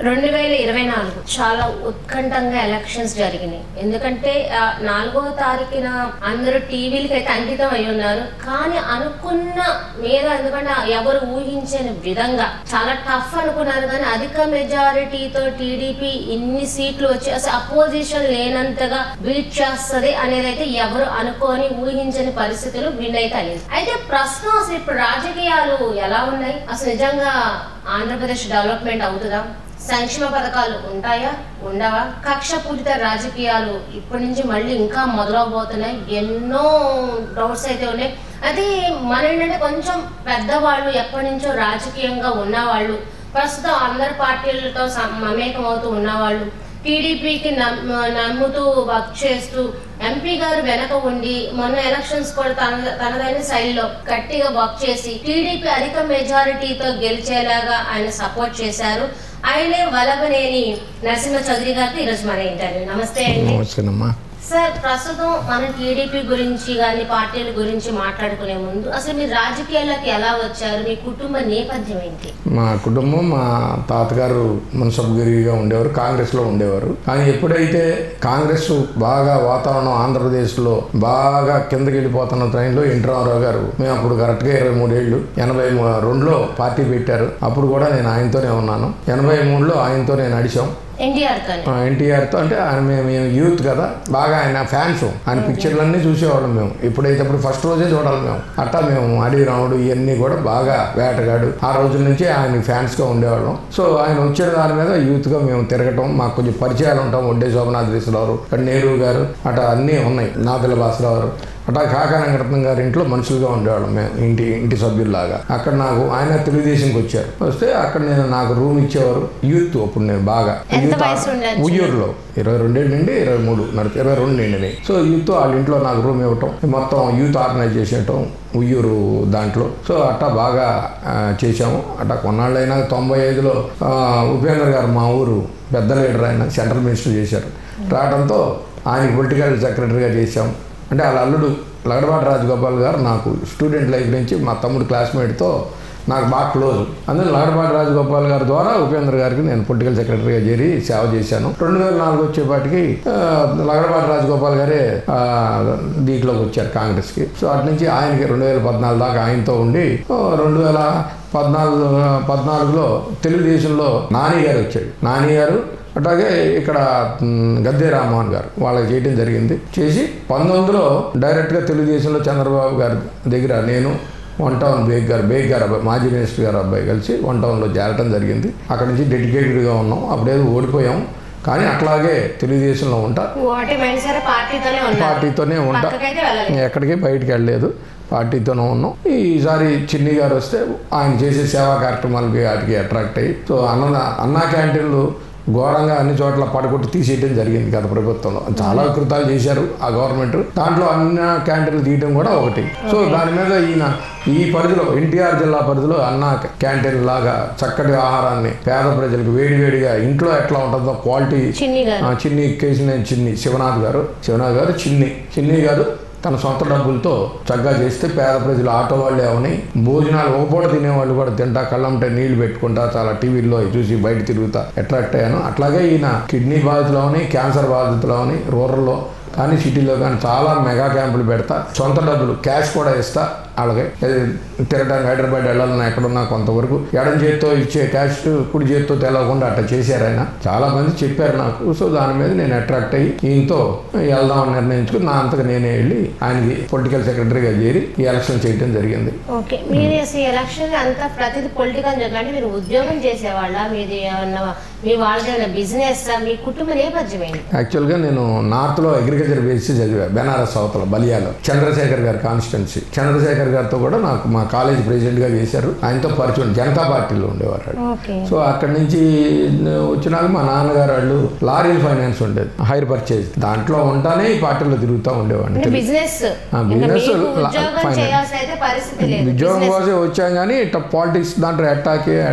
2024 చాలా ఉత్కంఠంగా ఎలక్షన్స్ జరిగినాయి. ఎందుకంటే 4వ తారీఖున అందరూ టీవీలకి అయితే అంకితం అయి ఉన్నారు. కానీ అనుకున్న మీద ఎందుకంటే ఎవరు ఊహించని విధంగా చాలా టఫ్ అనుకున్నారు. కానీ అధిక మెజారిటీతో టీడీపీ ఇన్ని సీట్లు వచ్చి అసలు అపోజిషన్ లేనంతగా బీట్ చేస్తుంది అనేది అయితే ఎవరు అనుకోని ఊహించని పరిస్థితులు విన్ అయితే అయ్యింది. అయితే ప్రస్తుతం అసలు ఇప్పుడు రాజకీయాలు ఎలా ఉన్నాయి? అసలు నిజంగా ఆంధ్రప్రదేశ్ డెవలప్మెంట్ అవుతుందా? సంక్షేమ పథకాలు ఉంటాయా ఉండవా? కక్షపూరిత రాజకీయాలు ఇప్పటి నుంచి మళ్ళీ ఇంకా మొదలవబోతున్నాయి. ఎన్నో డౌట్స్ అయితే ఉన్నాయి. అది మన ఏంటంటే కొంచెం పెద్దవాళ్ళు ఎప్పటి నుంచో రాజకీయంగా ఉన్నవాళ్ళు, ప్రస్తుతం అందరి పార్టీలతో మమేకం అవుతూ ఉన్నవాళ్ళు, టీడీపీకి నమ్ముతూ వర్క్ చేస్తూ ఎంపీ గారు వెనక ఉండి మొన్న ఎలక్షన్స్ కూడా తనదైన శైలిలో గట్టిగా వర్క్ చేసి టీడీపీ అధిక మెజారిటీతో గెలిచేలాగా ఆయన సపోర్ట్ చేశారు. ఆయనే వలభనేని నరసింహ చౌదరి గారికి ఈరోజు మన ఇంటర్వ్యూ. నమస్తే అండి. సార్, ప్రస్తుతం మనం టీడీపీ గురించి కానీ పార్టీల గురించి మాట్లాడుకునే ముందు అసలు మీరు రాజకీయాల్లోకి ఎలా వచ్చారు? మీ కుటుంబ నేపథ్యం ఏంటి? మా కుటుంబం, మా తాతగారు మున్సబ్గిరిగా ఉండేవారు, కాంగ్రెస్లో ఉండేవారు. కానీ ఎప్పుడైతే కాంగ్రెస్ బాగా వాతావరణం ఆంధ్రప్రదేశ్లో బాగా కిందకి వెళ్ళిపోతున్న ట్రైన్లో ఎన్టీ రామారావు గారు, మేము అప్పుడు కరెక్ట్గా 23 ఏళ్ళు, 82లో పార్టీ పెట్టారు. అప్పుడు కూడా నేను ఆయనతోనే ఉన్నాను. 83లో ఆయనతో నేను నడిచాం. ఎన్టీఆర్తో అంటే ఆయన మేము యూత్ కదా, బాగా ఆయన ఫ్యాన్స్, ఆయన పిక్చర్లన్నీ చూసేవాళ్ళం మేము. ఇప్పుడు ఫస్ట్ రోజే చూడాలి మేము. అట్టా మేము అడవి రాముడు ఇవన్నీ కూడా బాగా, వేటగాడు, ఆ రోజుల నుంచి ఆయన ఫ్యాన్స్గా ఉండేవాళ్ళం. సో ఆయన వచ్చిన దాని మీద యూత్గా మేము తిరగటం, మాకు కొంచెం పరిచయాలు ఉంటాం. ఒడ్డే శోభనాథేశ్వరరావు, ఇక్కడ నెహ్రూ గారు, అట్లా అన్నీ ఉన్నాయి. నాదెల్ల భాస్కరరావు, అట్లా కాకానంగరత్నం గారి ఇంట్లో మనుషులుగా ఉండేవాళ్ళం మేము, ఇంటి సభ్యుల్లాగా. అక్కడ నాకు ఆయన తెలుగుదేశంకి వచ్చారు. వస్తే అక్కడ నాకు రూమ్ ఇచ్చేవారు. యూత్ అప్పుడు నేను బాగా ఉయ్యూరులో 22 నుండి 23 22 నిండినాయి. సో యూత్ వాళ్ళ ఇంట్లో నాకు రూమ్ ఇవ్వటం, మొత్తం యూత్ ఆర్గనైజ్ చేసేయటం ఉయ్యూరు దాంట్లో. సో అట్టా బాగా చేసాము. అట్టా కొన్నాళ్ళైనా 95లో ఉపేంద్ర గారు, మా ఊరు పెద్ద లీడర్, ఆయన సెంట్రల్ మినిస్టర్ చేశారు. రావడంతో ఆయనకి పొలిటికల్ సెక్రటరీగా చేశాం. అంటే వాళ్ళ అల్లుడు లగడపాటి రాజగోపాల్ గారు నాకు స్టూడెంట్ లైఫ్ నుంచి మా తమ్ముడు క్లాస్మేట్తో నాకు బాగా క్లోజ్. అందులో లగడపాటి రాజగోపాల్ గారి ద్వారా ఉపేంద్ర గారికి నేను పొలిటికల్ సెక్రటరీగా చేరి సేవ చేశాను. 2004 వచ్చేపాటికి లగడపాటి రాజగోపాల్ గారే దీంట్లోకి వచ్చారు కాంగ్రెస్కి. సో అటు నుంచి ఆయనకి 2014 దాకా ఆయనతో ఉండి 2014లో తెలుగుదేశంలో నాని గారు వచ్చాడు. నాని గారు అట్లాగే ఇక్కడ గద్దె రామ్మోహన్ గారు వాళ్ళకి చేయడం జరిగింది. చేసి 19లో డైరెక్ట్గా తెలుగుదేశంలో చంద్రబాబు గారి దగ్గర నేను వన్ టౌన్ బేగ్ గారు అబ్బాయి, మాజీ మినిస్టర్ గారు అబ్బాయి కలిసి వన్ టౌన్లో చేరటం జరిగింది. అక్కడ నుంచి డెడికేటెడ్గా ఉన్నాం. అప్పుడేదో ఓడిపోయాం, కానీ అట్లాగే తెలుగుదేశంలో ఉంటా, పార్టీతోనే ఉంటా, ఎక్కడికి బయటికి వెళ్ళలేదు, పార్టీతోనే ఉన్నాం. ఈసారి చిన్ని గారు వస్తే ఆయన చేసే సేవా కార్యక్రమాలకి వాటికి అట్రాక్ట్ అయ్యి, సో అన్నా క్యాంటీన్లు ఘోరంగా అన్ని చోట్ల పడగొట్టి తీసేయడం జరిగింది గత ప్రభుత్వంలో. చాలా వికృతాలు చేశారు ఆ గవర్నమెంట్. దాంట్లో అన్న క్యాంటీన్లు తీయడం కూడా ఒకటి. సో దాని మీద ఈయన ఈ పరిధిలో, ఎన్టీఆర్ జిల్లా పరిధిలో అన్న క్యాంటీన్ లాగా చక్కటి ఆహారాన్ని పేద ప్రజలకు వేడివేడిగా ఇంట్లో ఎట్లా ఉంటుందో క్వాలిటీ, చిన్ని కేసినేని శివనాథ్ గారు చిన్ని గారు తన సొంత డబ్బులతో చక్కగా చేస్తే పేద ప్రజలు, ఆటో వాళ్ళే అవని భోజనాలు ఒక పూట తినేవాళ్ళు కూడా తింటా, కళ్ళంటే నీళ్లు పెట్టుకుంటా, చాలా టీవీల్లో చూసి బయట తిరుగుతా అట్రాక్ట్ అయ్యాను. అట్లాగే ఈయన కిడ్నీ బాధితులు అవని, క్యాన్సర్ బాధితులు అవని, రూరల్లో కానీ సిటీలో కానీ చాలా మెగా క్యాంపులు పెడతా, సొంత డబ్బులు క్యాష్ కూడా ఇస్తా. అలాగే తిరగడానికి హైదరాబాద్ వెళ్ళాలన్నా ఎక్కడున్నా కొంతవరకు ఎడం చేతితో ఇచ్చే క్యాష్ కుడి చేతితో తెలవకుండా అట్లా చేశారు ఆయన. చాలా మంది చెప్పారు నాకు. సో దాని మీద నేను అట్రాక్ట్ అయ్యి ఈయనతో వెళ్దామని నిర్ణయించుకుని నా అంతగా నేనే వెళ్ళి ఆయనకి పొలిటికల్ సెక్రటరీగా చేరి ఈ ఎలక్షన్ చేయడం జరిగింది. ఓకే, మీరు ఎలక్షన్ అంతా ప్రతిదీ పొలిటికల్ అంటే మీరు ఉద్యోగం చేసేవాళ్ళ, మీది మీ వాళ్ళ బిజినెస్, మీ కుటుంబ నేపథ్యం ఏంటి? యాక్చువల్గా నేను నార్త్లో అగ్రికల్చర్ బేసి చదివా, బెనారస్ అవతల బలియాలో, చంద్రశేఖర్ గారి కాన్స్టిట్యున్సీ. చంద్రశేఖర్ గారితో కూడా నాకు మా కాలేజ్ ప్రెసిడెంట్గా చేశారు. ఆయనతో పరిచయం, జనతా పార్టీలో ఉండేవారు. సో అక్కడి నుంచి వచ్చినాక మా నాన్నగారు వాళ్ళు లారీల ఫైనాన్స్ ఉండేది, హైర్ పర్చేజ్, దాంట్లో ఉంటానే ఈ పార్టీలో తిరుగుతూ ఉండేవాడిని. బిజినెస్ ఉద్యోగం కోసం వచ్చాం, కానీ ఇట్లా పాలిటిక్స్ దాంట్లో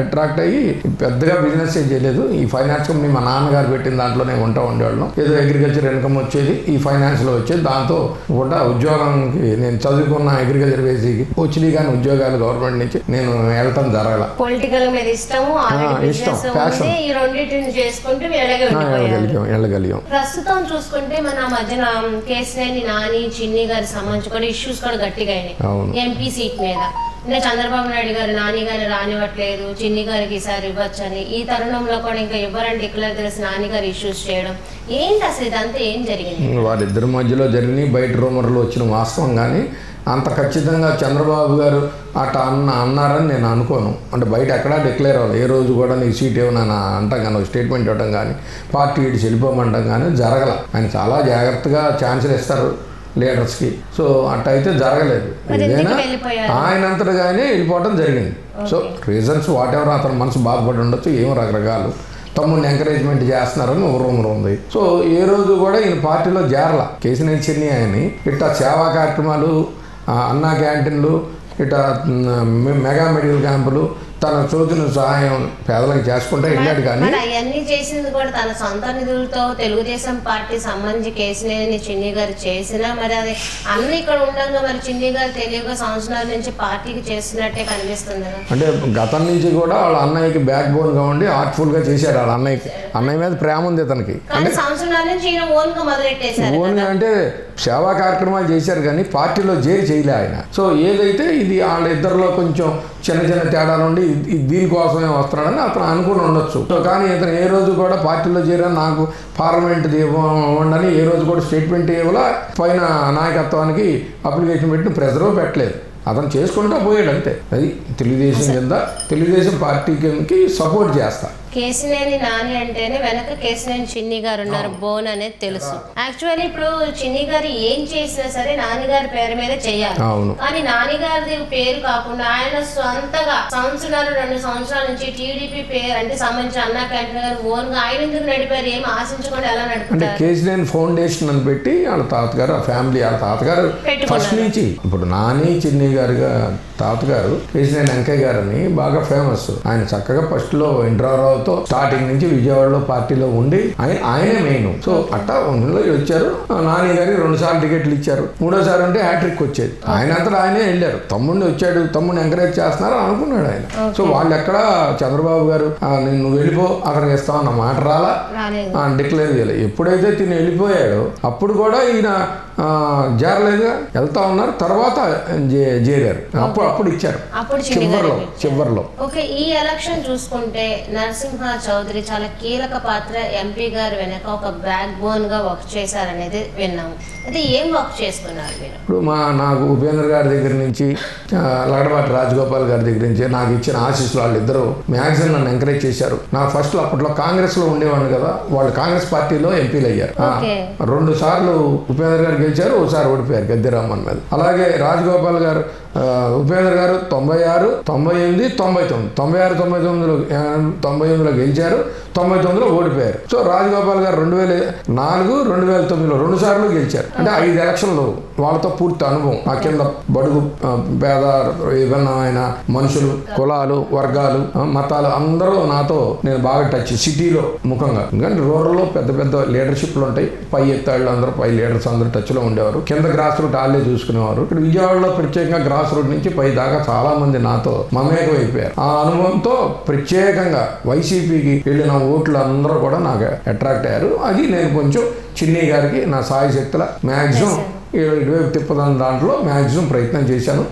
అట్రాక్ట్ అయ్యి పెద్దగా బిజినెస్ ఏం చేయలేదు. ఈ ఫైనాన్స్ కంపెనీ మా నాన్నగారు పెట్టిన దాంట్లోనే ఉండేవాళ్ళం. ఏదో అగ్రికల్చర్ ఇన్కమ్ వచ్చేది, ఈ ఫైనాన్స్లో వచ్చేది. దాంతో కూడా ఉద్యోగానికి నేను చదువుకున్న అగ్రికల్చర్ బేస్ ఎమ్మెల్సీకి వచ్చినాయి కానీ ఉద్యోగాలు గవర్నమెంట్ నుంచి నేను వెళ్ళటం జరగల. పొలిటికల్ మీద ఇష్టము, ప్యాషన్ ఈ రెండింటిని చేసుకుంటూ వెళ్ళగలిగాం. ప్రస్తుతం చూసుకుంటే మన మధ్యన కేసీఆర్ నాని చిన్ని గారి సంబంధించి కూడా ఇష్యూస్ కూడా గట్టిగా అయినాయి ఎంపీ సీట్ మీద. ఇంకా చంద్రబాబు నాయుడు గారు నాని గారు రానివ్వట్లేదు, చిన్ని గారికి ఈసారి ఇవ్వచ్చని, ఈ తరుణంలో కూడా ఇంకా ఇవ్వరని డిక్లేర్ చేసి నాని గారు ఇష్యూస్ చేయడం ఏంటి అసలు ఇదంతా ఏం జరిగింది? వాళ్ళిద్దరి మధ్యలో జరిగినాయి బయట రూమర్లు వచ్చిన వాస్తవం, కానీ అంత ఖచ్చితంగా చంద్రబాబు గారు అట్లా అన్నారని నేను అనుకోను. అంటే బయట ఎక్కడా డిక్లేర్ అవ్వాలి, ఏ రోజు కూడా నీకు సీట్ ఏమన్నా అంటాం కానీ స్టేట్మెంట్ ఇవ్వడం కానీ పార్టీ ఇటు వెళ్ళిపోమంటాం కానీ జరగల. ఆయన చాలా జాగ్రత్తగా ఛాన్సులు ఇస్తారు లీడర్స్కి. సో అట్టయితే జరగలేదు. ఏదైనా ఆయనంతటిగానే వెళ్ళిపోవడం జరిగింది. సో రీజన్స్ వాట్ ఎవర్, అతను మనసు బాధపడి ఉండొచ్చు, ఏమో రకరకాలు. తమ్ముడిని ఎంకరేజ్మెంట్ చేస్తున్నారని ఒక రూమర్ ఉంది. సో ఏ రోజు కూడా ఈయన పార్టీలో చేరల. కేసీఆర్ చిన్ని అని ఇట్లా సేవా కార్యక్రమాలు, అన్నా క్యాంటీన్లు, ఇట్లా మెగా మెడికల్ క్యాంపులు, తన చోతున సహాయం పేదలకు చేసుకుంటే వెళ్ళాడు. కానీ అవన్నీ చేసింది కూడా తన సొంత నిధులతో తెలుగుదేశం పార్టీ సంబంధించి కేసీఆర్ని చిన్ని గారు చేసినా మరి అది అన్న ఇక్కడ ఉండగా మరి చిన్ని గారు తెలియక సంవత్సరాల నుంచి పార్టీకి చేస్తున్నట్టే కనిపిస్తుంది. అంటే గతం నుంచి కూడా వాళ్ళ అన్నయ్యకి బ్యాక్ బోన్ గా ఉండి ఆర్ట్ఫుల్ గా చేశాడు. వాళ్ళ అన్నయ్య మీద ప్రేమ ఉంది అతనికి. సంవత్సరాల నుంచి ఈయన ఓన్ గా మొదలెట్టేశారు. ఓన్ గా అంటే సేవా కార్యక్రమాలు చేశారు కానీ పార్టీలో చేయలే ఆయన. సో ఏదైతే ఇది వాళ్ళ ఇద్దరిలో కొంచెం చిన్న చిన్న తేడాలు ఉండి దీనికోసమే వస్తున్నాడని అతను అనుకుని ఉండొచ్చు. సో కానీ ఇతను ఏ రోజు కూడా పార్టీలో చేరని, నాకు పార్లమెంట్ ఇవ్వండి ఏ రోజు కూడా స్టేట్మెంట్ ఇవ్వాలా, పైన నాయకత్వానికి అప్లికేషన్ పెట్టిన ప్రెజర్ పెట్టలేదు. అతను చేసుకుంటా పోయాడు అంతే. అది తెలుగుదేశం కింద తెలుగుదేశం పార్టీ కిందకి సపోర్ట్ చేస్తా. కేసినేని నాని అంటేనే వెనక కేసినేని చిన్ని గారు ఉన్నారు, బోన్ అనేది తెలుసు. యాక్చువల్లీ ఇప్పుడు చిన్ని గారు ఏం చేసినా సరే నాన్నగారి పేరు మీద చేయాలి. కానీ నాన్నగారి పేరు కాకుండా ఆయన సొంతగా సంవత్సరాలు 2 సంవత్సరాల నుంచి టీడీపీ పేరు అంటే సంబంధించిన అన్నా క్యాంటీన్ గారు ఓన్ గా ఆయన ఎందుకు నడిపారు, ఏం ఆశించకుండా ఎలా నడుపుతారు? కేసినేని ఫౌండేషన్ అని పెట్టి వాళ్ళ తాతగారు, ఆ ఫ్యామిలీ, వాళ్ళ తాతగారు ఫస్ట్ నుంచి ఇప్పుడు నాని చిన్ని గారుగా తాతగారు కేసినేని వెంకయ్య గారు అని బాగా ఫేమస్. ఆయన చక్కగా ఫస్ట్ లో ఇంద్రారావుతో స్టార్టింగ్ నుంచి విజయవాడలో పార్టీలో ఉండి ఆయనే మెయిన్. సో అట్టా వచ్చారు. నాని గారికి 2 సార్లు టికెట్లు ఇచ్చారు, 3ఓసారి అంటే హ్యాట్రిక్ వచ్చేది. ఆయన అంతా ఆయనే వెళ్ళారు. తమ్ముడిని వచ్చాడు, తమ్ముడిని ఎంకరేజ్ చేస్తున్నారు అనుకున్నాడు ఆయన. సో వాళ్ళు ఎక్కడ చంద్రబాబు గారు నువ్వు వెళ్ళిపో అతనికి ఇస్తామన్న మాట రాలా, డిక్లేర్ చేయలేదు. ఎప్పుడైతే తిని వెళ్ళిపోయాడో అప్పుడు కూడా ఈయన చేరలేదుగా, వెళ్తా ఉన్నారు. తర్వాత చేరారు, అప్పుడు ఇచ్చారు చివరిలో. ఓకే, ఈ ఎలక్షన్ చూసుకుంటే నరసింహ చౌదరి చాలా కీలక పాత్ర, ఎంపీ గారు వెనక ఒక బ్యాక్ బోన్ గా వర్క్ చేశారనేది విన్నాము. అయితే ఏం వర్క్ చేసుకున్నారు మీరు? ఇప్పుడు నాకు ఉపేంద్ర గారి దగ్గర నుంచి, లగడపాటి రాజగోపాల్ గారి దగ్గర నుంచి నాకు ఇచ్చిన ఆశీస్సులు వాళ్ళిద్దరూ మ్యాక్సిమం నన్ను ఎంకరేజ్ చేశారు. నాకు ఫస్ట్ అప్పట్లో కాంగ్రెస్ లో ఉండేవాడిని కదా, వాళ్ళు కాంగ్రెస్ పార్టీలో ఎంపీలు అయ్యారు. 2 సార్లు ఉపేంద్ర గారు గెలిచారు, ఒకసారి ఓడిపోయారు గద్దెరామన్ మీద. అలాగే రాజగోపాల్ గారు, ఉపేంద్ర గారు 96, 98, 99, 96, 99లో గెలిచారు, 99లో ఓడిపోయారు. సో రాజగోపాల్ గారు 2004, 2009లో 2 సార్లు గెలిచారు. అంటే 5 ఎలక్షన్లు వాళ్ళతో పూర్తి అనుభవం. ఆ కింద బడుగు పేద విభిన్నమైన మనుషులు, కులాలు, వర్గాలు, మతాలు అందరూ నాతో నేను బాగా టచ్. సిటీలో ముఖంగా, ఎందుకంటే రూరల్లో పెద్ద పెద్ద లీడర్షిప్లు ఉంటాయి. పై ఎత్తాళ్ళు అందరూ, పై లీడర్స్ అందరూ టచ్లో ఉండేవారు. కింద గ్రాస్ రూట్ వాళ్ళే చూసుకునేవారు. ఇక్కడ విజయవాడలో ప్రత్యేకంగా గ్రాస్ రూట్ నుంచి పై దాకా చాలా మంది నాతో మమేకం అయిపోయారు. ఆ అనుభవంతో ప్రత్యేకంగా వైసీపీకి వెళ్ళిన ఓట్లు అందరూ కూడా నాకు అట్రాక్ట్ అయ్యారు. అది నేను కొంచెం చిన్ని గారికి నా సాయి శక్తుల మ్యాక్సిమం ఇటువైపు తిప్పదాని దాంట్లో మ్యాక్సిమం ప్రయత్నం చేశాను.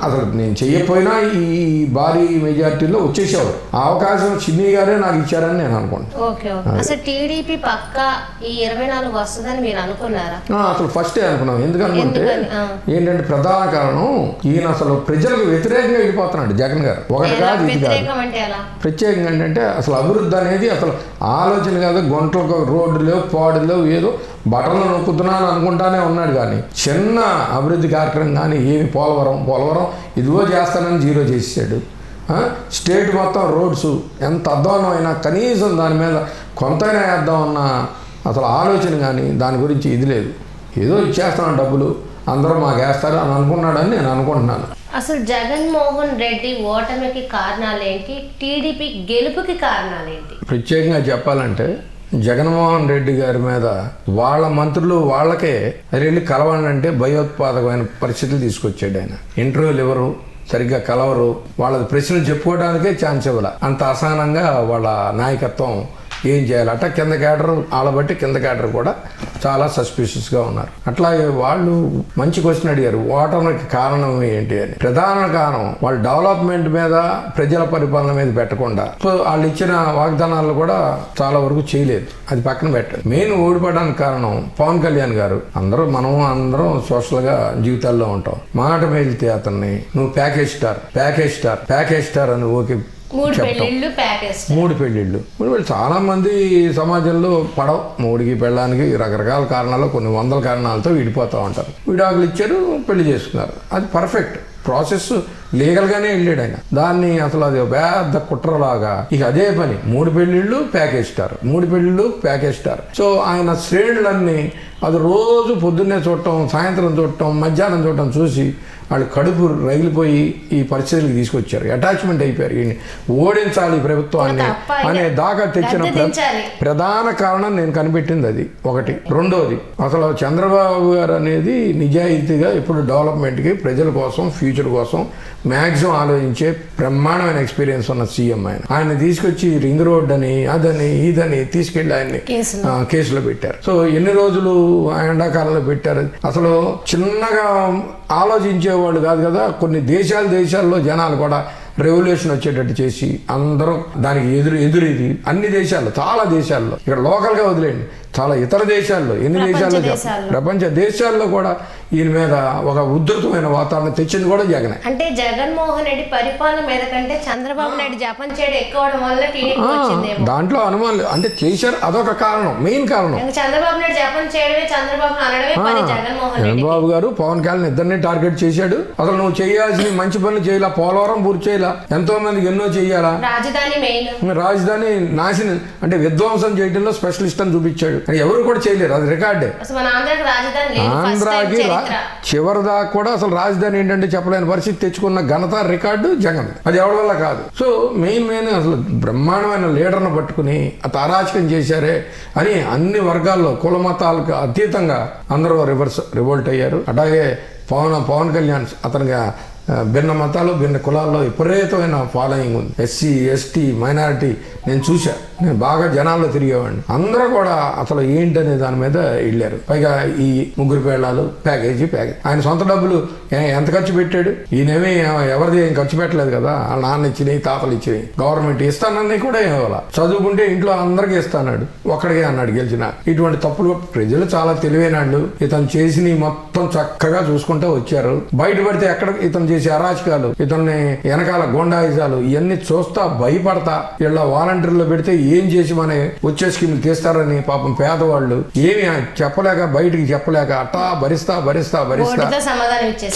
అసలు నేను చెయ్యకపోయినా ఈ భారీ మెజార్టీలో వచ్చేసేవారు. ఆ అవకాశం చిన్ని గారే నాకు ఇచ్చారని నేను అనుకుంటున్నాను. అసలు టీడీపీ పక్క ఈ 24 వస్తుందని మీరు అనుకున్నారా? అసలు ఫస్టే అనుకున్నాం. ఎందుకంటే ఏంటంటే ప్రధాన కారణం ఈయన అసలు ప్రజలకు వ్యతిరేకంగా వెళ్ళిపోతున్నాడు జగన్ గారు. ఒకటి కాదు, ఇది కాదు. ప్రత్యేకంగా ఏంటంటే అసలు అభివృద్ధి అనేది అసలు ఆలోచన కాదు. గుంటలకు రోడ్డు లేవు, పాడు లేవు, ఏదో బటన్లు నొక్కుతున్నాను అనుకుంటానే ఉన్నాడు. కానీ చిన్న అభివృద్ధి కార్యక్రమం కానీ ఏమి, పోలవరం ఇదిగో చేస్తానని 0 చేసాడు. స్టేట్ మొత్తం రోడ్స్ ఎంత అధ్వానమైనా కనీసం దాని మీద కొంతైనా వేద్దామన్న అసలు ఆలోచన కానీ దాని గురించి ఇది లేదు. ఏదో ఇచ్చేస్తున్నాను డబ్బులు, అందరూ మాకు వేస్తారు అని అనుకున్నాడని నేను అనుకుంటున్నాను. అసలు జగన్మోహన్ రెడ్డి ఓటమికి కారణాలేంటి, టీడీపీ గెలుపుకి కారణాలేంటి? ప్రత్యేకంగా చెప్పాలంటే జగన్మోహన్ రెడ్డి గారి మీద వాళ్ళ మంత్రులు వాళ్ళకే వెళ్ళి కలవాలంటే భయోత్పాదకమైన పరిస్థితులు తీసుకొచ్చాడు ఆయన. ఇంటర్వ్యూలు ఎవరు సరిగ్గా కలవరు, వాళ్ళ ప్రశ్నలు చెప్పుకోవడానికే ఛాన్స్ ఇవ్వాలి. అంత అసహనంగా వాళ్ళ నాయకత్వం ఏం చేయాలి. అట్లా కింద క్యాడర్ వాళ్ళ బట్టి కింద క్యాడర్ కూడా చాలా సస్పిషియస్గా ఉన్నారు. అట్లాగే వాళ్ళు మంచి క్వశ్చన్ అడిగారు, ఓటమికి కారణం ఏంటి అని. ప్రధాన కారణం వాళ్ళు డెవలప్మెంట్ మీద ప్రజల పరిపాలన మీద పెట్టకుండా సో వాళ్ళు ఇచ్చిన వాగ్దానాలు కూడా చాలా వరకు చేయలేదు. అది పక్కన పెట్టారు. మెయిన్ ఓడిపోవడానికి కారణం పవన్ కళ్యాణ్ గారు. అందరం సోషల్గా జీవితాల్లో ఉంటాం. మాట మేలితే అతన్ని నువ్వు ప్యాకేజ్ స్టార్ అని ఓకే 3 పెళ్ళిళ్ళు ప్యాకేజ్ 3 పెళ్ళిళ్ళు చాలా మంది సమాజంలో పడవ మూడికి పెళ్ళడానికి రకరకాల కారణాలు కొన్ని వందల కారణాలతో విడిపోతూ ఉంటారు. విడాకులు ఇచ్చారు, పెళ్లి చేసుకున్నారు. అది పర్ఫెక్ట్ ప్రాసెస్, లీగల్గానే వెళ్ళాడు ఆయన. దాన్ని అసలు అది పెద్ద కుట్రలాగా ఇక అదే పని 3 పెళ్ళిళ్ళు ప్యాకేజ్ స్టార్. సో ఆయన శ్రేణులన్నీ అది రోజు పొద్దున్నే చూడటం, సాయంత్రం చూడటం, మధ్యాహ్నం చూడటం చూసి వాళ్ళు కడుపు రగిలిపోయి ఈ పరిస్థితులకు తీసుకొచ్చారు. అటాచ్మెంట్ అయిపోయారు. ఈయన్ని ఓడించాలి ప్రభుత్వాన్ని అనే దాకా తెచ్చిన ప్రధాన కారణం నేను కనిపెట్టింది అది ఒకటి. రెండోది అసలు చంద్రబాబు గారు అనేది నిజాయితీగా ఇప్పుడు డెవలప్మెంట్కి ప్రజల కోసం ఫ్యూచర్ కోసం మ్యాక్సిమం ఆలోచించే బ్రహ్మాండమైన ఎక్స్పీరియన్స్ ఉన్న సీఎం ఆయన తీసుకొచ్చి రింగ్ రోడ్ అని అదని ఇదని తీసుకెళ్లి ఆయన్ని కేసులో పెట్టారు. సో ఎన్ని రోజులు ఎండాకాలంలో పెట్టారు. అసలు చిన్నగా ఆలోచించేవాళ్ళు కాదు కదా. కొన్ని దేశాల్లో జనాలు కూడా రెవల్యూషన్ వచ్చేటట్టు చేసి అందరూ దానికి ఎదురేది అన్ని దేశాల్లో, చాలా దేశాల్లో, ఇక్కడ లోకల్గా వదిలేండి, చాలా ఇతర దేశాల్లో, ఎన్ని దేశాల్లో, ప్రపంచ దేశాల్లో కూడా ఈయన మీద ఒక ఉధృతమైన వాతావరణం తెచ్చింది కూడా జగనే. అంటే జగన్మోహన్ రెడ్డి పరిపాలన మీద కంటే చంద్రబాబు నాయుడు జపం చేయడం ఎక్కువడం వల్ల టీడీపీ వచ్చిందేమో. దాంట్లో అనుమానం అంటే చేశారు, అదొక కారణం, మెయిన్ కారణం. చంద్రబాబు నాయుడు జపం చేయడమే, చంద్రబాబు అనడమే పని జగన్మోహన్ రెడ్డి. చంద్రబాబు గారు పవన్ కళ్యాణ్ ఇద్దరిని టార్గెట్ చేశాడు. అసలు నువ్వు చేయాల్సిన మంచి పనులు చేయాల, పోలవరం పూర్తి చేయాల, ఎంతో మందికి ఎన్నో చెయ్యాలా, రాజధాని నాశనం అంటే విధ్వంసం చేయడంలో స్పెషలిస్ట్ అని చూపించాడు. ఎవరు కూడా చేయలేరు, అది రికార్డే. ఆంధ్రాకి చివరి దాకా కూడా అసలు రాజధాని ఏంటంటే చెప్పలేని పరిస్థితి తెచ్చుకున్న ఘనత రికార్డు జగన్. అది ఎవరి వల్ల కాదు. సో మెయిన్ అసలు బ్రహ్మాండమైన లీడర్ను పట్టుకుని అత అరాచకం చేశారే అని అన్ని వర్గాల్లో కుల మతాలకు అతీతంగా అందరూ రివోల్ట్ అయ్యారు. అలాగే పవన్ కళ్యాణ్ అతనిగా భిన్న మతాలు భిన్న కులాల్లో విపరీతమైన ఫాలోయింగ్ ఉంది. ఎస్సీ ఎస్టీ మైనారిటీ నేను చూసా, నేను బాగా జనాల్లో తిరిగేవాడిని. అందరూ కూడా అసలు ఏంటనే దాని మీద వెళ్ళారు. పైగా ఈ 3 పేళ్లాలు ప్యాకేజీ ఆయన సొంత డబ్బులు ఎంత ఖర్చు పెట్టాడు. ఈయనేమి ఎవరిది ఏం ఖర్చు పెట్టలేదు కదా. వాళ్ళ నాన్న ఇచ్చినాయి, తాతలు ఇచ్చినాయి, గవర్నమెంట్ ఇస్తానని కూడా ఇవ్వాల. చదువుకుంటే ఇంట్లో అందరికీ ఇస్తాన్నాడు, ఒక్కడికే అన్నాడు గెలిచిన. ఇటువంటి తప్పులు ప్రజలు చాలా తెలివైనాళ్ళు. ఇతను చేసిన మొత్తం చక్కగా చూసుకుంటూ వచ్చారు. బయటపడితే ఎక్కడ ఇతను చేసే అరాచకాలు, ఇతన్ని వెనకాల గోండాయిజాలు ఇవన్నీ చూస్తా భయపడతా ఇలా వాలంటీర్లో పెడితే ఏం చేసి మన వచ్చే స్కీములు తీస్తారని పాపం పేదవాళ్ళు ఏమి చెప్పలేక బయటికి చెప్పలేక అట్టా భరిస్తా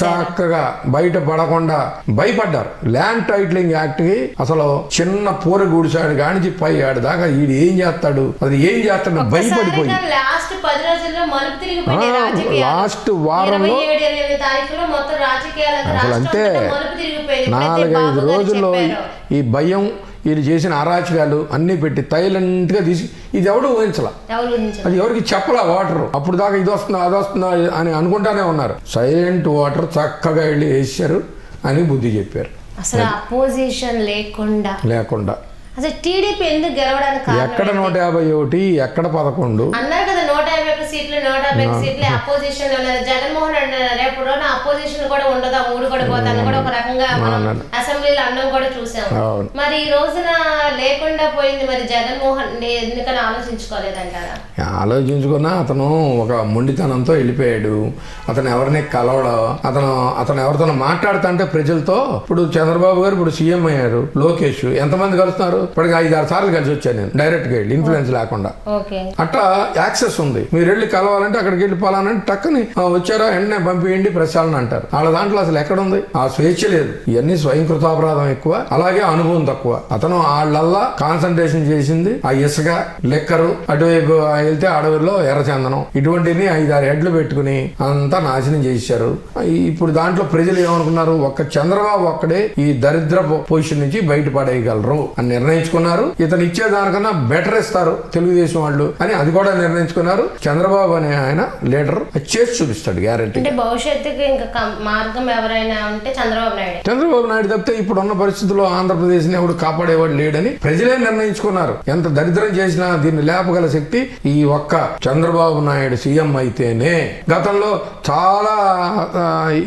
చక్కగా బయట పడకుండా భయపడ్డారు. ల్యాండ్ టైటిలింగ్ యాక్ట్ కి అసలు చిన్న పూర గుడిసాడు కానించి పై ఆడు దాకా ఈడు ఏం చేస్తాడు, అది ఏం చేస్తాడు భయపడిపోయి లాస్ట్ వారంలో అసలు అంటే 4-5 రోజుల్లో ఈ భయం వీళ్ళు చేసిన అరాచకాలు అన్నీ పెట్టి సైలెంట్గా తీసి ఇది ఎవడు ఊహించలా, అది ఎవరికి చెప్పలా. వాటర్ అప్పుడు దాకా ఇది వస్తుందా అది వస్తుందా అని అనుకుంటానే ఉన్నారు. సైలెంట్ వాటర్ చక్కగా వెళ్ళి వేసారు అని బుద్ధి చెప్పారు. అసలు అపోజిషన్ లేకుండా అసలు టీడీపీ ఎందుకు గెలవడానికి ఎక్కడ 151 ఎక్కడ 11 అన్నారు కదా. 151 సీట్లు అపోజిషన్ జగన్మోహన్ రెడ్డి రేపు రోజున అపోజిషన్ కూడా ఉండదా, 3 కూడా పోతాను కూడా ఒక రకంగా అసెంబ్లీలో అన్నం కూడా చూసాము. మరి ఈ రోజున లేకుండా పోయింది. మరి జగన్మోహన్ ఎందుకని ఆలోచించుకోలేదంటారా? ఆలోచించుకున్నా అతను ఒక మొండితనంతో వెళ్ళిపోయాడు. అతను ఎవరిని కలవడం, అతను ఎవరితో మాట్లాడుతుంటే ప్రజలతో. ఇప్పుడు చంద్రబాబు గారు ఇప్పుడు సీఎం అయ్యారు, లోకేష్ ఎంతమంది కలుస్తున్నారు? ఇప్పటికి 5-6 సార్లు కలిసి వచ్చాను నేను డైరెక్ట్ గా వెళ్ళి, ఇన్ఫ్లుయెన్స్ లేకుండా. అట్లా యాక్సెస్ ఉంది. మీరు వెళ్ళి కలవాలంటే అక్కడికి వెళ్ళిపోవాలంటే టక్కని వచ్చారా వెంటనే పంపియండి ప్రచారం అంటారు. వాళ్ళ దాంట్లో అసలు ఎక్కడ ఉంది ఆ స్వేచ్ఛ? లేదు. ఇవన్నీ స్వయం కృతాపరాధం ఎక్కువ, అలాగే అనుభవం తక్కువ. అతను వాళ్ళల్లా కాన్సన్ట్రేషన్ చేసింది ఆ ఇసుక, లెక్కరు, అటువైపు వెళ్తే అడవుల్లో ఎర్రచందనం, ఇటువంటివి 5-6 హెడ్లు పెట్టుకుని అంతా నాశనం చేశారు. ఇప్పుడు దాంట్లో ప్రజలు ఏమనుకున్నారు, ఒక్క చంద్రబాబు ఒక్కడే ఈ దరిద్ర పొజిషన్ నుంచి బయటపడేయగలరు అని నిర్ణయం నిర్ణయించుకున్నారు. ఇతను ఇచ్చేదానికన్నా బెటర్ ఇస్తారు తెలుగుదేశం వాళ్ళు అని అది కూడా నిర్ణయించుకున్నారు. చంద్రబాబు అనే ఆయన లీడర్ చేసి చూపిస్తాడు గ్యారెంటీ. అంటే భవిష్యత్తుకి ఇంకా మార్గం ఎవరైనా ఉంటే చంద్రబాబు నాయుడు తప్పితే ఇప్పుడున్న పరిస్థితుల్లో ఆంధ్రప్రదేశ్ ని ఎవడు కాపాడేవాడు లేడని ప్రజలే నిర్ణయించుకున్నారు. ఎంత దరిద్రం చేసినా దీన్ని లేపగల శక్తి ఈ ఒక్క చంద్రబాబు నాయుడు సీఎం అయితేనే. గతంలో చాలా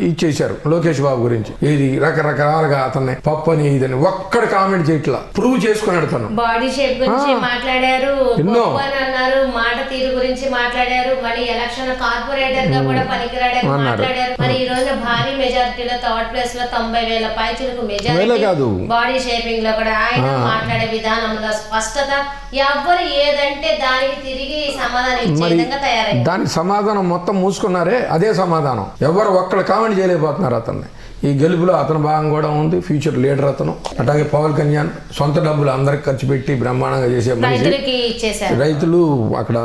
ఇచ్చేశారు లోకేష్ బాబు గురించి, ఇది రకరకాలుగా అతన్ని పప్పు అని ఇదని ఒక్కడి కామెంట్ చేయట్లా, ప్రూవ్ చేసుకున్నాడు. తను బాడీ షేప్ గురించి మాట్లాడారు, అన్నారు, మాట తీరు గురించి మాట్లాడారు, మళ్ళీ ఎలక్షన్ కార్పొరేటర్ గా కూడా పనికిరాడని మాట్లాడారు. మరి ఈ రోజు భారీ మెజారిటీలో థర్డ్ ప్లేస్ లో 90,000 పైచులకు మెజారిటీ, బాడీ షేపింగ్ లో కూడా ఆయన మాట్లాడే విధానంలో స్పష్టత, ఎవ్వరు ఏదంటే దానికి తిరిగి సమాధానం ఇచ్చే విధంగా తయారైంది. దానికి సమాధానం మొత్తం మూసుకున్నారే, అదే సమాధానం. ఎవరు ఒక్కడ కామెంట్ చేయలేకపోతున్నారు అతన్ని. ఈ గెలుపులో అతని భాగం కూడా ఉంది, ఫ్యూచర్ లీడర్ అతను. అట్లాగే పవన్ కళ్యాణ్ సొంత డబ్బులు అందరికి ఖర్చు పెట్టి బ్రహ్మాండంగా చేసే మనిషి. రైతులు అక్కడ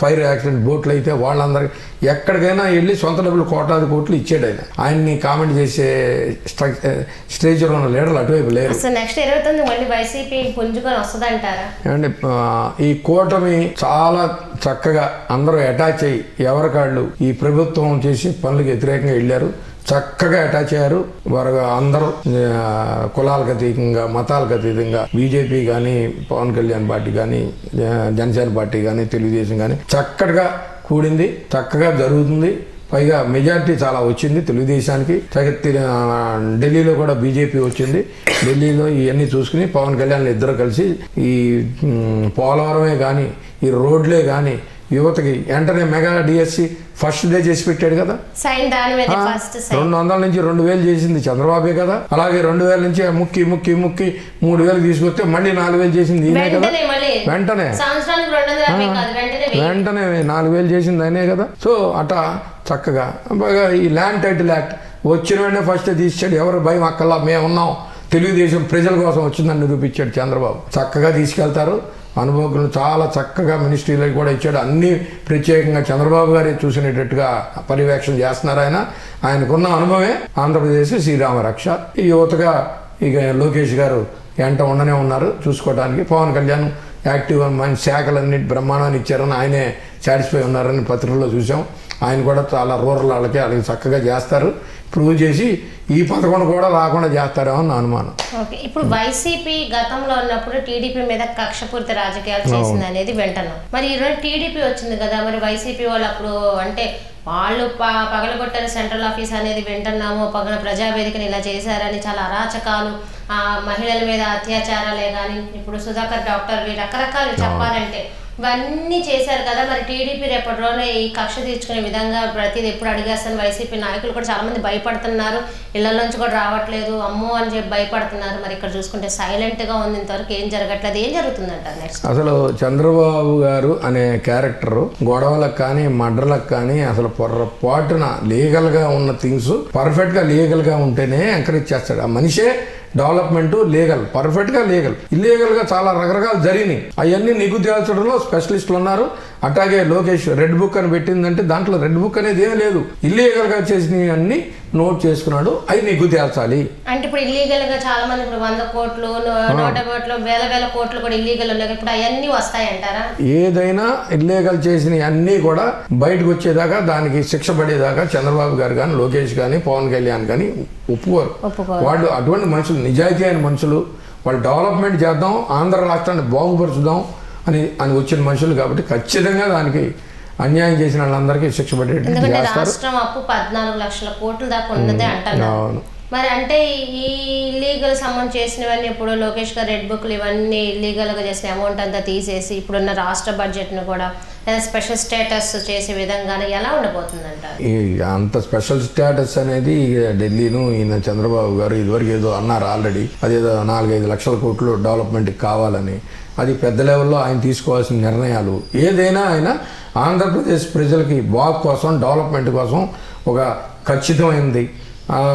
ఫైర్ యాక్సిడెంట్ బోట్లు అయితే వాళ్ళందరికి ఎక్కడికైనా వెళ్ళి సొంత డబ్బులు కోట్లాది కోట్లు ఇచ్చాడు ఆయన. ఆయన్ని కామెంట్ చేసే స్టేజ్ లో ఉన్న లీడర్లు అటువైపు లేరు. నెక్స్ట్ 29 మళ్ళీ వైసీపీ పుంజుకొని వస్తుందంటారా? ఏమంటే ఈ కూటమి చాలా చక్కగా అందరూ అటాచ్ అయ్యి ఎవరికాళ్ళు ఈ ప్రభుత్వం చేసే పనులకు వ్యతిరేకంగా వెళ్ళారు, చక్కగా అటాచ్ అయ్యారు. వారు అందరూ కులాలకు అతీతంగా మతాలకు అతీతంగా బీజేపీ కానీ పవన్ కళ్యాణ్ పార్టీ కానీ జనసేన పార్టీ కానీ తెలుగుదేశం కానీ చక్కగా కూడింది, చక్కగా జరుగుతుంది. పైగా మెజారిటీ చాలా వచ్చింది తెలుగుదేశానికి. ఢిల్లీలో కూడా బీజేపీ వచ్చింది. ఢిల్లీలో ఇవన్నీ చూసుకుని పవన్ కళ్యాణ్ ఇద్దరు కలిసి ఈ పోలవరమే కానీ ఈ రోడ్లే కానీ యువతకి వెంటనే మెగా డిఎస్సి ఫస్ట్ డే చేసి పెట్టాడు కదా. 200 నుంచి 2,000 చేసింది చంద్రబాబే కదా. అలాగే 2,000 నుంచి ముక్కి 3,000 తీసుకొస్తే మళ్ళీ 4,000 చేసింది ఈయనే కదా. వెంటనే 4,000 చేసింది ఆయనే కదా. సో అట్లా చక్కగా ఈ ల్యాండ్ టైటిల్ యాక్ట్ వచ్చిన వెంటనే ఫస్ట్ తీసాడు. ఎవరు భయం అక్కల్లా మేము ఉన్నాం, తెలుగుదేశం ప్రజల కోసం వచ్చిందని నిరూపించాడు చంద్రబాబు. చక్కగా తీసుకెళ్తారు. అనుభవజ్ఞులు చాలా చక్కగా మినిస్ట్రీలకు కూడా ఇచ్చాడు. అన్ని ప్రత్యేకంగా చంద్రబాబు గారే చూసినట్టుగా పర్యవేక్షణ చేస్తున్నారు. ఆయనకున్న అనుభవమే ఆంధ్రప్రదేశ్ శ్రీరామ రక్ష. ఈ యువతగా ఇక లోకేష్ గారు ఎంట ఉండనే ఉన్నారు చూసుకోవడానికి. పవన్ కళ్యాణ్ యాక్టివ్ మన శాఖలన్నీ బ్రహ్మాండాన్ని ఇచ్చారని ఆయనే సాటిస్ఫై ఉన్నారని పత్రికల్లో చూసాం. ఆయన కూడా చాలా రూరల్ వాళ్ళకి చక్కగా చేస్తారు, ప్రూవ్ చేసి ఈ పథకం కూడా రాకుండా చేస్తారేమో నా అనుమానం. ఓకే, ఇప్పుడు వైసీపీ గతంలో ఉన్నప్పుడు టీడీపీ మీద కక్షపూరిత రాజకీయాలు చేసింది అనేది వింటున్నాం. మరి ఈరోజు టీడీపీ వచ్చింది కదా, మరి వైసీపీ వాళ్ళు అప్పుడు అంటే వాళ్ళు పగలగొట్టారు సెంట్రల్ ఆఫీస్ అనేది వింటున్నాము, పగల ప్రజావేదికను ఇలా చేశారని చాలా అరాచకాలు, మహిళల మీద అత్యాచారాలే కానీ ఇప్పుడు సుధాకర్ డాక్టర్ రకరకాలు చెప్పాలంటే ఇవన్నీ చేశారు కదా. మరి టీడీపీ రేపటి రోజున ఈ కక్ష తీర్చుకునే విధంగా ప్రతిది ఎప్పుడు అడిగేస్తాను. వైసీపీ నాయకులు కూడా చాలా మంది భయపడుతున్నారు, ఇళ్లలోంచి కూడా రావట్లేదు, అమ్మో అని చెప్పి భయపడుతున్నారు. మరి ఇక్కడ చూసుకుంటే సైలెంట్ గా ఉంది, ఇంతవరకు ఏం జరగట్లేదు. ఏం జరుగుతుందంటారు నెక్స్ట్? అసలు చంద్రబాబు గారు అనే క్యారెక్టర్ గొడవలకు కానీ మర్డర్లకు కానీ అసలు పొరపాటున లీగల్ గా ఉన్న థింగ్స్ పర్ఫెక్ట్ గా లీగల్ గా ఉంటేనే ఎంకరేజ్ చేస్తాడు. ఆ మనిషే డెవలప్మెంట్ లీగల్, పర్ఫెక్ట్ గా లీగల్. ఇల్లీగల్ గా చాలా రకరకాలు జరిగినాయి. అవన్నీ నిగ్గు తేల్చడంలో స్పెషలిస్టులు ఉన్నారు. అట్లాగే లోకేష్ రెడ్ బుక్ అని పెట్టిందంటే దాంట్లో రెడ్ బుక్ అనేది ఏం లేదు. ఇల్లీగల్ గా చేసినవి అన్ని నోట్ చేసుకున్నాడు, అవి నిగ్గు తేల్చాలి. అంటే ఇప్పుడు ఇల్లీగల్ గా చాలా మంది ఇప్పుడు 100 కోట్లు 100 కోట్లు వేల కోట్లు కూడా ఇల్లీగల్ ఉన్నాయి. ఇప్పుడు అవన్నీ వస్తాయంటారా? ఏదైనా ఇల్లీగల్ చేసినవి అన్ని కూడా బయటకు వచ్చేదాకా దానికి శిక్ష పడేదాకా చంద్రబాబు గారు కానీ లోకేష్ కానీ పవన్ కళ్యాణ్ కానీ ఒప్పుకోరు. వాళ్ళు అటువంటి మనుషులు, నిజాయితీ అయిన మనుషులు. వాళ్ళు డెవలప్మెంట్ చేద్దాం, ఆంధ్ర రాష్ట్రాన్ని బాగుపరుచుదాం అని వచ్చిన మనుషులు కాబట్టి ఖచ్చితంగా దానికి అన్యాయం చేసిన వాళ్ళందరికీ శిక్ష పడేటట్టు చేస్తారు. రాష్ట్రం అప్పు 14 లక్షల కోట్ల దాకా ఉన్నదే అంటున్నారు. మరి అంటే ఈ ఇల్లీగల్ సంబంధం చేసినవన్నీ ఇప్పుడు లోకేష్ గారు రెడ్ బుక్లు ఇవన్నీ ఇల్లీగల్గా చేసిన అమౌంట్ అంతా తీసేసి ఇప్పుడున్న రాష్ట్ర బడ్జెట్ను కూడా స్పెషల్ స్టేటస్ చేసే విధంగానే ఎలా ఉండబోతుందంటారు? అంత స్పెషల్ స్టేటస్ అనేది ఢిల్లీను ఈయన చంద్రబాబు గారు ఇదివరకు ఏదో అన్నారు ఆల్రెడీ. అదేదో 4-5 లక్షల కోట్లు డెవలప్మెంట్కి కావాలని. అది పెద్ద లెవెల్లో ఆయన తీసుకోవాల్సిన నిర్ణయాలు. ఏదైనా ఆయన ఆంధ్రప్రదేశ్ ప్రజలకి బాగు కోసం డెవలప్మెంట్ కోసం ఒక ఖచ్చితమైనది.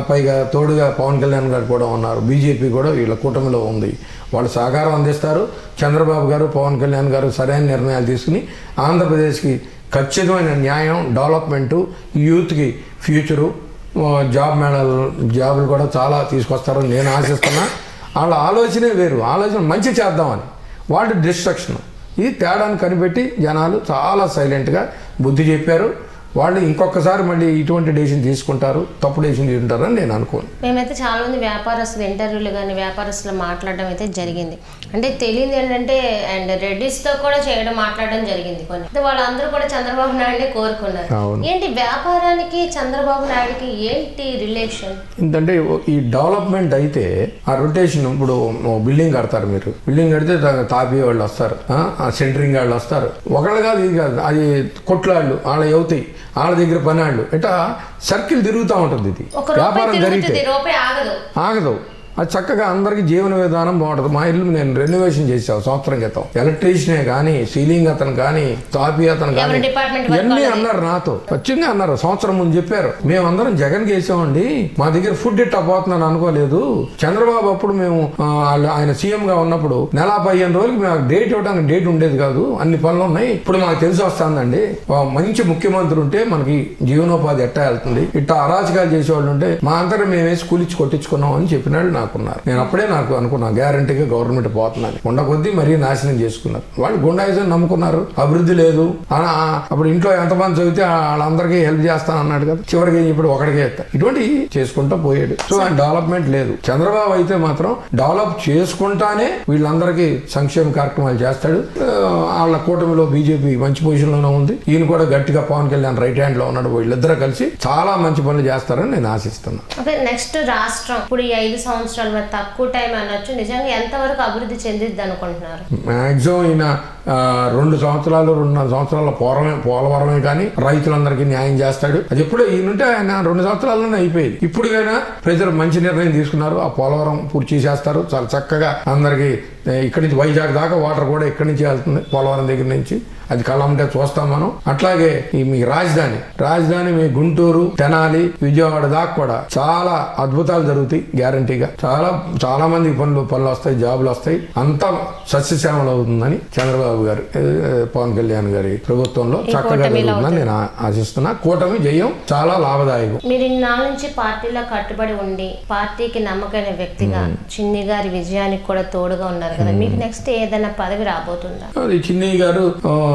పైగా తోడుగా పవన్ కళ్యాణ్ గారు కూడా ఉన్నారు, బీజేపీ కూడా వీళ్ళ కూటమిలో ఉంది. వాళ్ళు సహకారం అందిస్తారు. చంద్రబాబు గారు పవన్ కళ్యాణ్ గారు సరైన నిర్ణయాలు తీసుకుని ఆంధ్రప్రదేశ్కి ఖచ్చితమైన న్యాయం, డెవలప్మెంటు, యూత్కి ఫ్యూచరు, జాబులు కూడా చాలా తీసుకొస్తారని నేను ఆశిస్తున్నా. వాళ్ళ ఆలోచనే వేరు, ఆలోచన మంచి చేద్దామని, వాళ్ళు డిస్ట్రక్షన్. ఇది తేడాను కనిపెట్టి జనాలు చాలా సైలెంట్గా బుద్ధి చెప్పారు. వాళ్ళు ఇంకొకసారి మళ్ళీ ఇటువంటి డెసిషన్ తీసుకుంటారు, తప్పు డెసిషన్ తీసుకుంటారని నేను అనుకోను. మేమైతే చాలా మంది వ్యాపారస్తులు ఇంటర్వ్యూలు కానీ వ్యాపారస్తులు మాట్లాడడం అయితే జరిగింది. అంటే తెలియదు ఏంటంటే అండ్ రెడ్డిస్తో కూడా మాట్లాడడం జరిగింది కొన్ని. వాళ్ళందరూ కూడా చంద్రబాబు నాయుడిని కోరుకున్నారు. ఏంటి వ్యాపారానికి చంద్రబాబు నాయుడికి ఏంటి రిలేషన్? ఎందుకంటే ఈ డెవలప్మెంట్ అయితే ఆ రొటేషన్, ఇప్పుడు బిల్డింగ్ కడతారు, మీరు బిల్డింగ్ కడితే తాపీ వాళ్ళు వస్తారు, సెంటరింగ్ వాళ్ళు వస్తారు, ఒకళ్ళు కాదు ఇది కాదు, అది కొట్లాళ్ళు వాళ్ళ యువతి, వాళ్ళ దగ్గర పనాళ్ళు, ఇట్లా సర్కిల్ తిరుగుతూ ఉంటుంది. ఇది వ్యాపారం జరిగితే ఆగదు. అది చక్కగా అందరికీ జీవన విధానం బాగుంటుంది. మా ఇల్లు నేను రెనోవేషన్ చేసావు సంవత్సరం క్రితం. ఎలక్ట్రీషియనే కానీ, సీలింగ్ అతను కానీ, తాపీ అతను కానీ ఇవన్నీ అన్నారు, నాతో ఖచ్చితంగా అన్నారు. సంవత్సరం ముందు చెప్పారు, మేమందరం జగన్కి వేసామండి, మా దగ్గర ఫుడ్ ఇట్టా పోతున్నాను అనుకోలేదు. చంద్రబాబు అప్పుడు మేము ఆయన సీఎంగా ఉన్నప్పుడు నెల 15 రోజులకి మేము డేట్ ఇవ్వడానికి డేట్ ఉండేది కాదు, అన్ని పనులు ఉన్నాయి. ఇప్పుడు మాకు తెలిసి వస్తుందండి, మంచి ముఖ్యమంత్రి ఉంటే మనకి జీవనోపాధి ఎట్టా వెళ్తుంది. ఇట్టా అరాచకాలు చేసేవాళ్ళు ఉంటే మా అంతటా మేము వేసి కూలిచ్చి కొట్టించుకున్నాం అని చెప్పినాడు నాకు. నేను అప్పుడే అనుకున్నా గ్యారంటీగా గవర్నమెంట్ పోతున్నాను. కొండ కొద్దీ మరీ నాశనం చేసుకున్నారు. వాళ్ళు గుండాయిజం నమ్ముకున్నారు, అభివృద్ధి లేదు. అప్పుడు ఇంట్లో ఎంతమంది చదివితే వాళ్ళందరికీ హెల్ప్ చేస్తాను అన్నాడు కదా, చివరికి ఇప్పుడు ఒకటికే ఎత్తారు. ఇటువంటి చేసుకుంటూ పోయాడు. సో ఆయన డెవలప్మెంట్ లేదు. చంద్రబాబు అయితే మాత్రం డెవలప్ చేసుకుంటానే వీళ్ళందరికీ సంక్షేమ కార్యక్రమాలు చేస్తాడు. వాళ్ళ కూటమిలో బీజేపీ మంచి పొజిషన్లోనే ఉంది. ఈయన కూడా గట్టిగా పవన్ కళ్యాణ్ రైట్ హ్యాండ్ లో ఉన్నాడు. వీళ్ళిద్దరూ కలిసి చాలా మంచి పనులు చేస్తారని నేను ఆశిస్తున్నాను. నెక్స్ట్ రాష్ట్రం ఇప్పుడు ఈ 5 సంవత్సరాలు తక్కువ టైం అనొచ్చు, నిజంగా ఎంతవరకు అభివృద్ధి చెందిద్ది అనుకుంటున్నారు? మాక్సిమం ఈయన 2 సంవత్సరాలు 2.5 సంవత్సరాల పోలవరమే కానీ రైతులందరికీ న్యాయం చేస్తాడు. అది ఎప్పుడో ఈయనుంటే ఆయన 2 సంవత్సరాల్లోనే అయిపోయింది. ఇప్పుడుకైనా ప్రజలు మంచి నిర్ణయం తీసుకున్నారు. ఆ పోలవరం పూర్తి చేసేస్తారు చాలా చక్కగా. అందరికీ ఇక్కడి నుంచి వైజాగ్ దాకా వాటర్ కూడా ఇక్కడి నుంచి వెళ్తుంది, పోలవరం దగ్గర నుంచి. అది కళ్ళంటే చూస్తాం మనం. అట్లాగే ఈ మీ రాజధాని మీ గుంటూరు, తెనాలి, విజయవాడ దాకా కూడా చాలా అద్భుతాలు జరుగుతాయి గ్యారంటీగా. చాలా మంది పనులు వస్తాయి, జాబులు వస్తాయి. అంతా సస్యశ్యామలు అవుతుందని చంద్రబాబు గారు, పవన్ కళ్యాణ్ గారి ప్రభుత్వంలో చక్కగా జరుగుతుందని నేను ఆశిస్తున్నా. కూటమి జయం చాలా లాభదాయకం. మీరు ఇన్నాళ్ళ నుంచి పార్టీలో కట్టుబడి ఉండి పార్టీకి నమ్మకమైన వ్యక్తిగా చిన్ని గారి విజయానికి కూడా తోడుగా ఉన్నారు కదా, మీకు నెక్స్ట్ ఏదైనా పదవి రాబోతుందా? అది చిన్ని గారు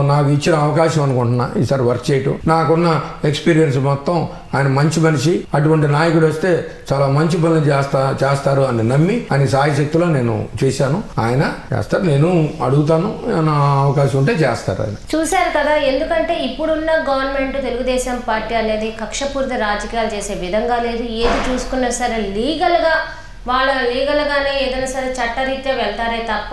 నాకు ఇచ్చిన అవకాశం అనుకుంటున్నా ఈసారి వర్క్ చేయటం. నాకున్న ఎక్స్పీరియన్స్ మొత్తం, ఆయన మంచి మనిషి, అటువంటి నాయకుడు వస్తే చాలా మంచి పనులు చేస్తారు అని నమ్మి ఆయన సాయశక్తిలో నేను చేశాను. ఆయన చేస్తారు, నేను అడుగుతాను, నా అవకాశం ఉంటే చేస్తారు. ఆయన చూశారు కదా. ఎందుకంటే ఇప్పుడున్న గవర్నమెంట్ తెలుగుదేశం పార్టీ అనేది కక్షపూరిత రాజకీయాలు చేసే విధంగా లేదు. ఏది చూసుకున్నా సరే లీగల్గానే ఏదైనా సరే చట్టరీత్యా వెళ్తారే తప్ప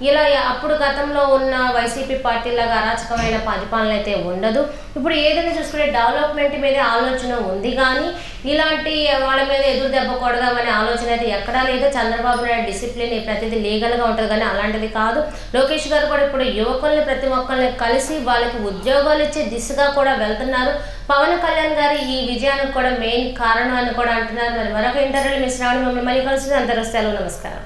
ఇలా అప్పుడు గతంలో ఉన్న వైసీపీ పార్టీలాగా అరాచకమైన పరిపాలన అయితే ఉండదు. ఇప్పుడు ఏదైనా చూసుకుంటే డెవలప్మెంట్ మీద ఆలోచన ఉంది, కానీ ఇలాంటి వాళ్ళ మీద ఎదురు దెబ్బ కొడదామనే ఆలోచన అయితే ఎక్కడా లేదు. చంద్రబాబు నాయుడు డిసిప్లిన్ ప్రతిదీ లీగల్గా ఉంటుంది, కానీ అలాంటిది కాదు. లోకేష్ గారు కూడా ఇప్పుడు యువకుల్ని ప్రతి ఒక్కరిని కలిసి వాళ్ళకి ఉద్యోగాలు ఇచ్చే దిశగా కూడా వెళ్తున్నారు. పవన్ కళ్యాణ్ గారు ఈ విజయానికి కూడా మెయిన్ కారణం అని కూడా అంటున్నారు. మరి మరొక ఇంటర్వ్యూలో మిస్ రావడం మమ్మల్ని మళ్ళీ కలిసి అందరూ సెలవు. నమస్కారం.